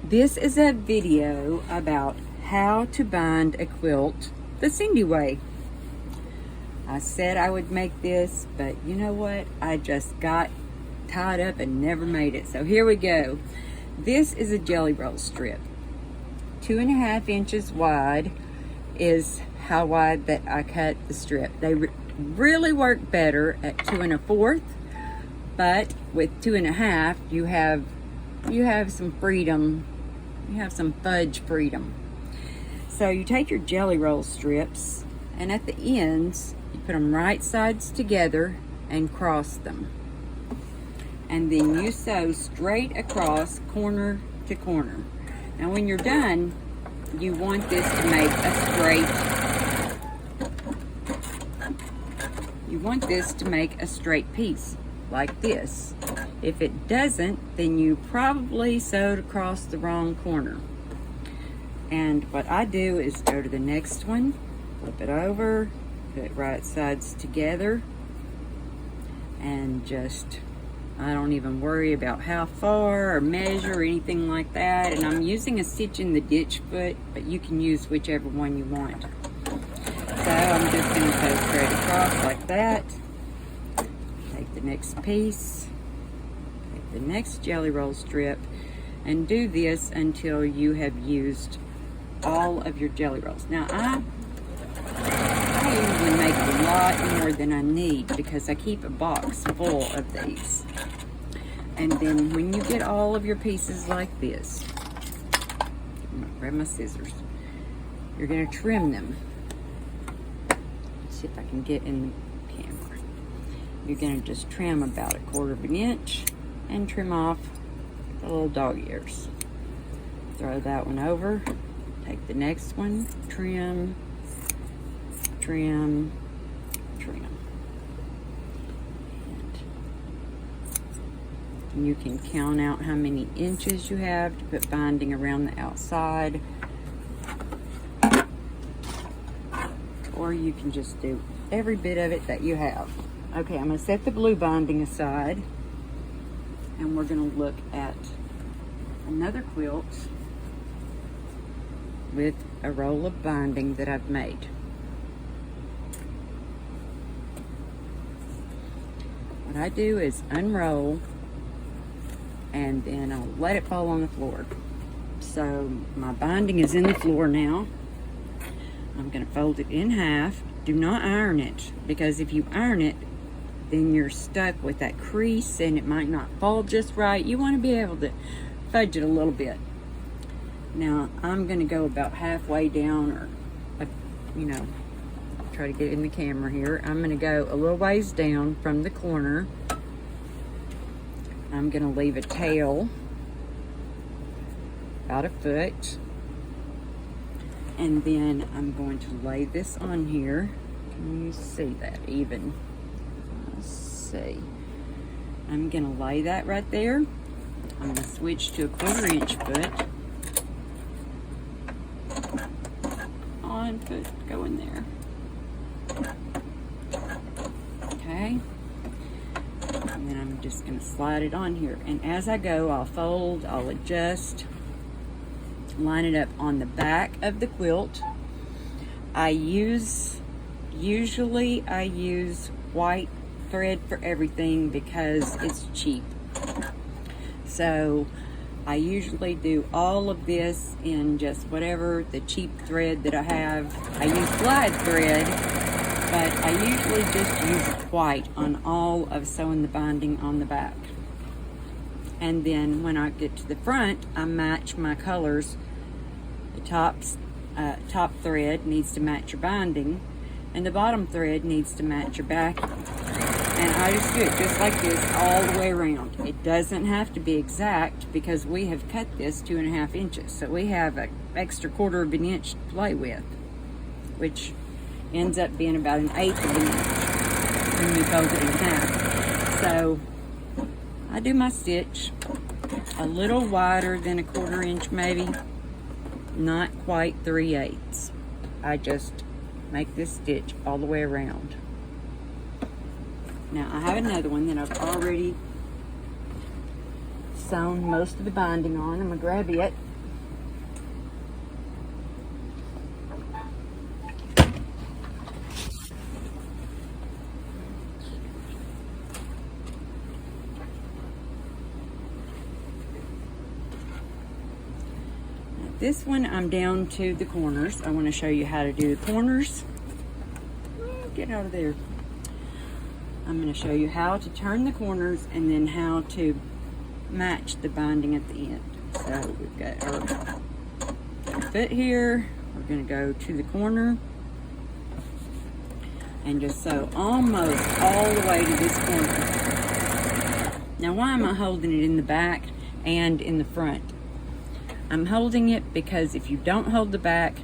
This is a video about how to bind a quilt the Cindy way. I said I would make this, but you know what? I just got tied up and never made it. So here we go. This is a jelly roll strip. 2.5 inches wide is how wide that I cut the strip. They really work better at 2 1/4, but with 2.5, you have some freedom. You have some fudge freedom. So you take your jelly roll strips, and at the ends, you put them right sides together and cross them. And then you sew straight across, corner to corner. Now when you're done, you want this to make a straight piece, like this. If it doesn't, then you probably sewed across the wrong corner. And what I do is go to the next one, flip it over, put it right sides together, and just, I don't even worry about how far or measure or anything like that. And I'm using a stitch in the ditch foot, but you can use whichever one you want. So I'm just going to sew straight across like that. Take the next piece, take the next jelly roll strip, and do this until you have used all of your jelly rolls. Now I usually make a lot more than I need because I keep a box full of these. And then when you get all of your pieces like this, I'm gonna grab my scissors, you're going to trim them. Let's see if I can get in the camera. You're going to just trim about 1/4 inch and trim off the little dog ears. Throw that one over. Take the next one, trim, trim, trim. And you can count out how many inches you have to put binding around the outside. Or you can just do every bit of it that you have. Okay, I'm going to set the blue binding aside, and we're going to look at another quilt with a roll of binding that I've made. What I do is unroll, and then I'll let it fall on the floor. So my binding is in the floor now. I'm going to fold it in half. Do not iron it, because if you iron it, then you're stuck with that crease and it might not fall just right. You want to be able to fudge it a little bit. Now I'm going to go about halfway down, or try to get it in the camera here. I'm going to go a little ways down from the corner. I'm going to leave a tail about 1 foot. And then I'm going to lay this on here. Can you see that even? Let's see. I'm going to lay that right there. I'm going to switch to a 1/4 inch foot. On foot, go in there. Okay. And then I'm just going to slide it on here. And as I go, I'll fold, I'll adjust, line it up on the back of the quilt. Usually I use white thread for everything because it's cheap. So I usually do all of this in just whatever the cheap thread that I have. I use glide thread, but I usually just use white on all of sewing the binding on the back. And then when I get to the front, I match my colors. The top thread needs to match your binding, and the bottom thread needs to match your backing. And I just do it just like this all the way around. It doesn't have to be exact because we have cut this 2.5 inches. So we have an extra 1/4 inch to play with, which ends up being about 1/8 inch when you fold it in half. So I do my stitch a little wider than 1/4 inch maybe, not quite 3/8. I just make this stitch all the way around. Now I have another one that I've already sewn most of the binding on. I'm gonna grab it This one I'm down to the corners. I want to show you how to do the corners. Get out of there. I'm going to show you how to turn the corners and then how to match the binding at the end. So we've got our foot here. We're going to go to the corner and just sew almost all the way to this corner. Now, why am I holding it in the back and in the front? I'm holding it because if you don't hold the back,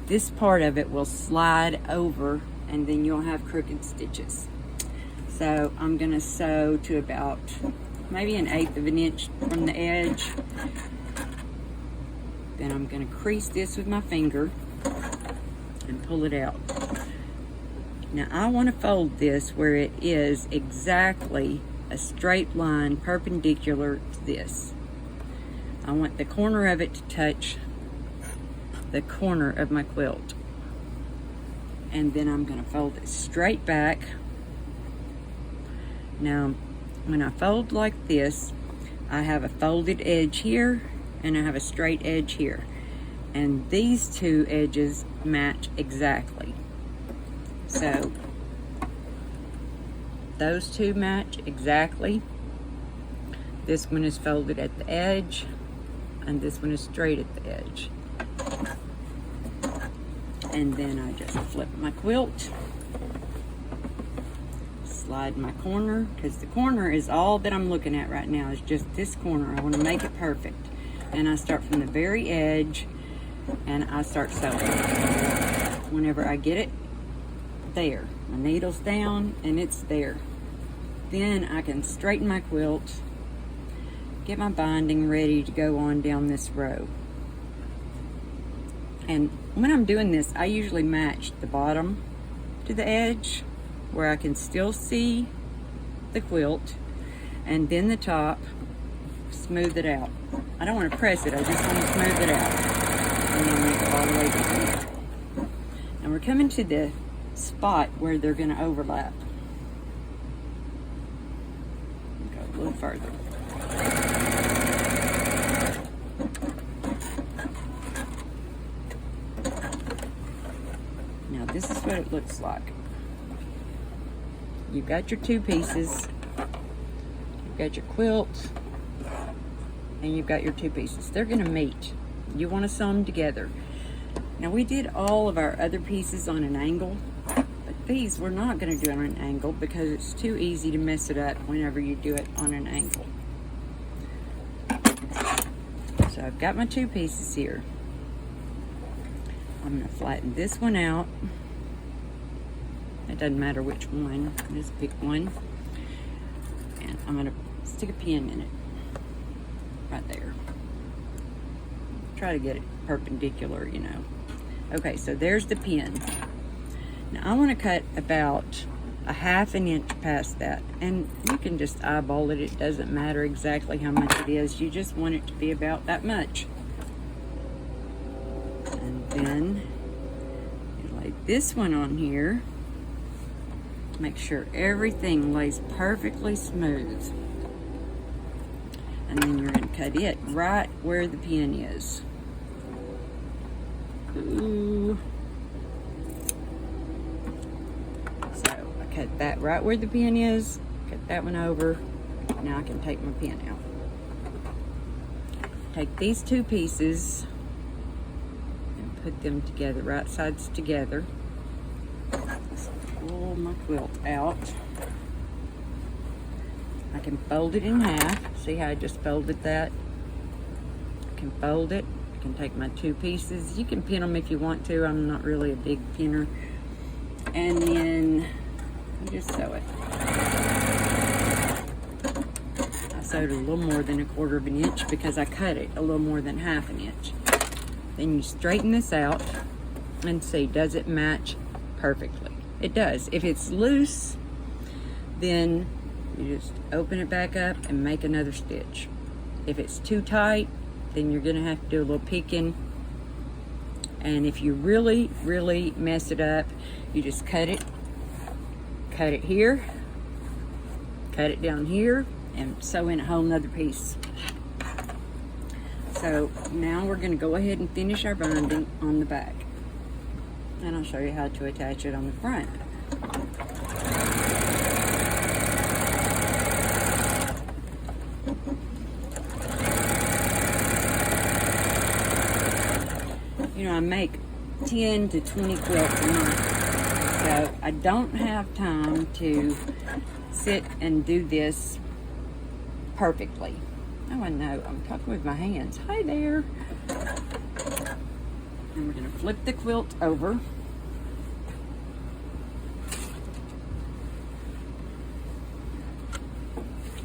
this part of it will slide over and then you'll have crooked stitches. So I'm going to sew to about maybe 1/8 of an inch from the edge. Then I'm going to crease this with my finger and pull it out. Now I want to fold this where it is exactly a straight line perpendicular to this. I want the corner of it to touch the corner of my quilt. And then I'm going to fold it straight back. Now when I fold like this, I have a folded edge here and I have a straight edge here. And these two edges match exactly. So those two match exactly. This one is folded at the edge and this one is straight at the edge. And then I just flip my quilt, slide my corner, because the corner is all that I'm looking at right now, is just this corner. I want to make it perfect. And I start from the very edge and I start sewing. Whenever I get it there, my needle's down and it's there, then I can straighten my quilt, get my binding ready to go on down this row. And when I'm doing this, I usually match the bottom to the edge where I can still see the quilt, and then the top, smooth it out. I don't want to press it, I just want to smooth it out. And then make it all the way down. And we're coming to the spot where they're going to overlap. Go a little further. Now this is what it looks like. You've got your two pieces, you've got your quilt, and you've got your two pieces. They're going to meet. You want to sew them together. Now we did all of our other pieces on an angle, but these we're not going to do on an angle because it's too easy to mess it up whenever you do it on an angle. So I've got my two pieces here. I'm going to flatten this one out. It doesn't matter which one, just pick one. And I'm going to stick a pin in it, right there. Try to get it perpendicular, you know. Okay, so there's the pin. Now I want to cut about 1/2 an inch past that. And you can just eyeball it, it doesn't matter exactly how much it is. You just want it to be about that much. And then you lay this one on here. Make sure everything lays perfectly smooth. And then you're going to cut it right where the pin is. Ooh. So I cut that right where the pin is, cut that one over. Now I can take my pin out. Take these two pieces and put them together, right sides together. Pull my quilt out. I can fold it in half. See how I just folded that? I can fold it. I can take my two pieces. You can pin them if you want to. I'm not really a big pinner. And then you just sew it. I sewed a little more than 1/4 of an inch because I cut it a little more than 1/2 an inch. Then you straighten this out and see, does it match perfectly? It does. If it's loose, then you just open it back up and make another stitch. If it's too tight, then you're gonna have to do a little picking. And if you really, really mess it up, you just cut it here, cut it down here, and sew in a whole nother piece. So now we're going to go ahead and finish our binding on the back. And I'll show you how to attach it on the front. You know, I make 10 to 20 quilts a month, so I don't have time to sit and do this perfectly. Oh, I know, I'm talking with my hands. Hi there. And we're going to flip the quilt over.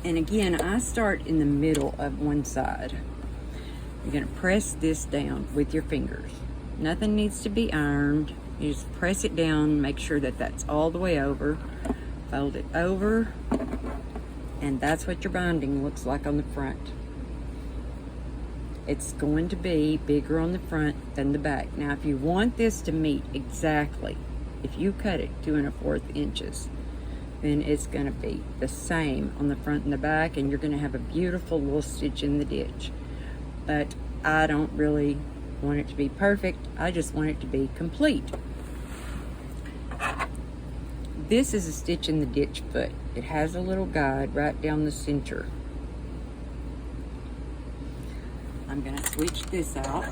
And again, I start in the middle of one side. You're going to press this down with your fingers. Nothing needs to be ironed. You just press it down, make sure that that's all the way over. Fold it over, and that's what your binding looks like on the front. It's going to be bigger on the front than the back. Now, if you want this to meet exactly, if you cut it 2 1/4 inches, then it's going to be the same on the front and the back, and you're going to have a beautiful little stitch in the ditch. But I don't really want it to be perfect. I just want it to be complete. This is a stitch in the ditch foot. It has a little guide right down the center. I'm going to switch this out.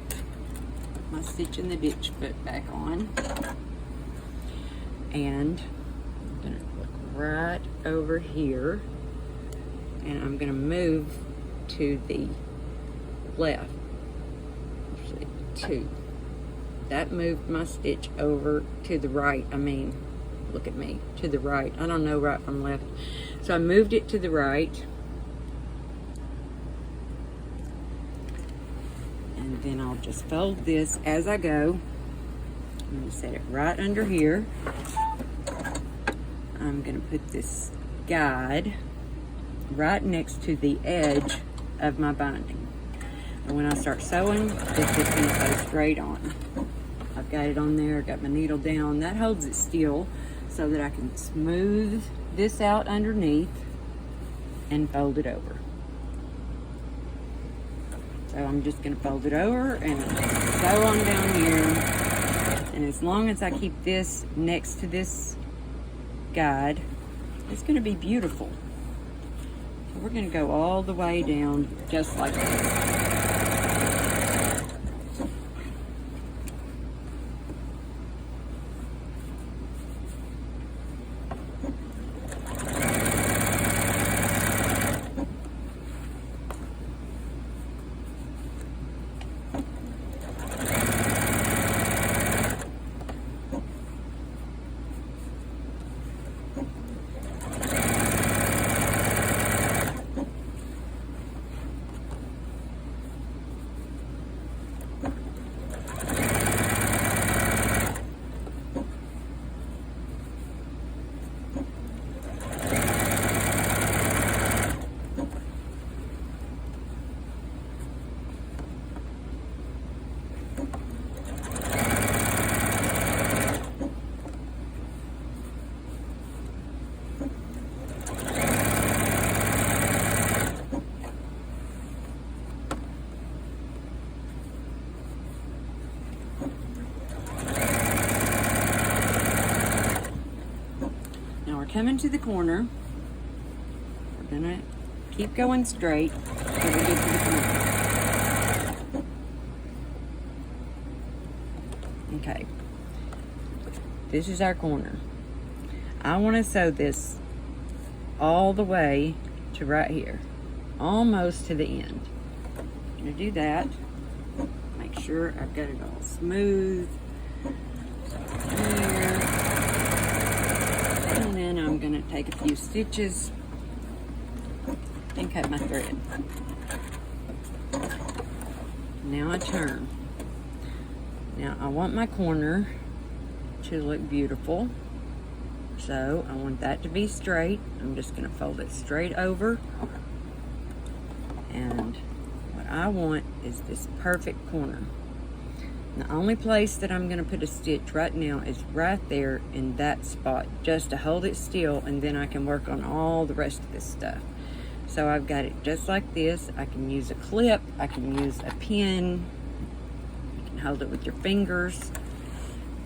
Put my stitch in the ditch foot back on. And I'm going to look right over here. And I'm going to move to the left. Actually, 2. That moved my stitch over to the right. I mean, look at me, to the right. I don't know right from left. So I moved it to the right. And then I'll just fold this as I go. I'm going to set it right under here. I'm going to put this guide right next to the edge of my binding. And when I start sewing, it's just going to go straight on. I've got it on there, got my needle down. That holds it still so that I can smooth this out underneath and fold it over. So I'm just going to fold it over and sew on down here. And as long as I keep this next to this guide, it's going to be beautiful. So we're going to go all the way down just like this. Coming to the corner, we're gonna keep going straight till we get to the corner. Okay, this is our corner. I want to sew this all the way to right here, almost to the end. I'm gonna do that. Make sure I've got it all smooth. Here. And then I'm going to take a few stitches and cut my thread. Now I turn. Now I want my corner to look beautiful. So I want that to be straight. I'm just going to fold it straight over. And what I want is this perfect corner. The only place that I'm going to put a stitch right now is right there in that spot, just to hold it still, and then I can work on all the rest of this stuff. So I've got it just like this. I can use a clip, I can use a pin, you can hold it with your fingers,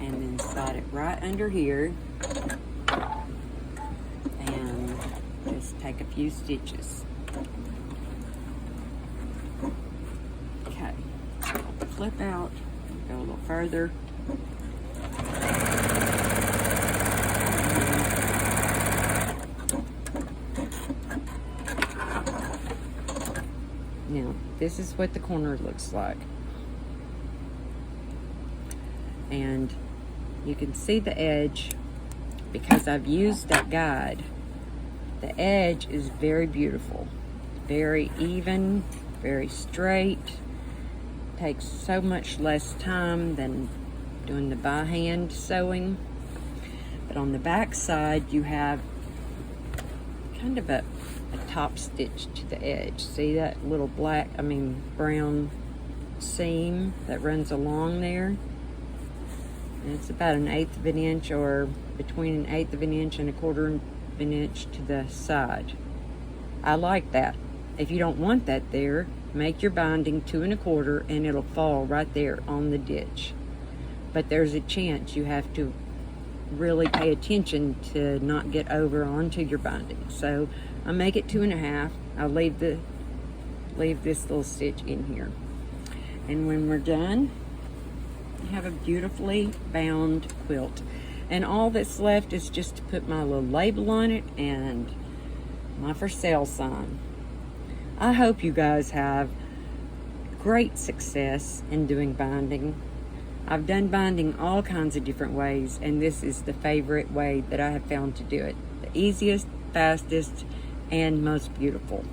and then slide it right under here, and just take a few stitches. Okay, flip out, go a little further. Now, this is what the corner looks like. And you can see the edge because I've used that guide. The edge is very beautiful, very even, very straight. Takes so much less time than doing the by hand sewing. But on the back side, you have kind of a top stitch to the edge. See that little brown seam that runs along there? And it's about 1/8 of an inch, or between 1/8 of an inch and 1/4 of an inch to the side. I like that. If you don't want that there, make your binding 2 1/4 and it'll fall right there on the ditch. But there's a chance you have to really pay attention to not get over onto your binding. So I make it 2 1/2. I'll leave this little stitch in here. And when we're done, you have a beautifully bound quilt. And all that's left is just to put my little label on it and my for sale sign. I hope you guys have great success in doing binding. I've done binding all kinds of different ways, and this is the favorite way that I have found to do it. The easiest, fastest, and most beautiful.